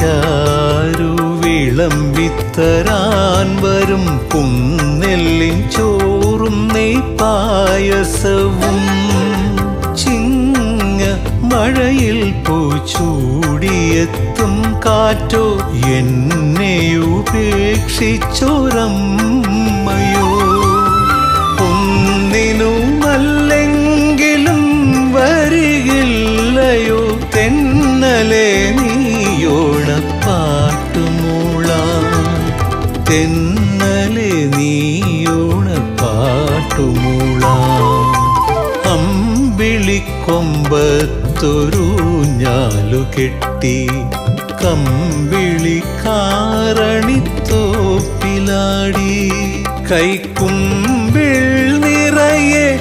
ചാരു വിളമ്പിത്തരാൻ വരും പുന്നെല്ലിൻ ചോറും നെയ് പായസവും ചിങ്ങ മഴയിൽ പൂച്ചൂടിയെത്തും കാറ്റോ എന്നെ ഉപേക്ഷിച്ചോരമ്മയോ ഒന്നിനുമല്ലെങ്കിലും വരികില്ലയോ തെന്നലെ നീയോണപ്പാട്ടുമൂളാൻ തെന്നലെ നീയോണപ്പാട്ടുമൂളാൻ അമ്പിളിക്കൊമ്പത്തൊരു ഞാലു കെട്ടി കമ്പിളി കാരണിത്തോപ്പിലാടി കൈക്കുമ്പിൾ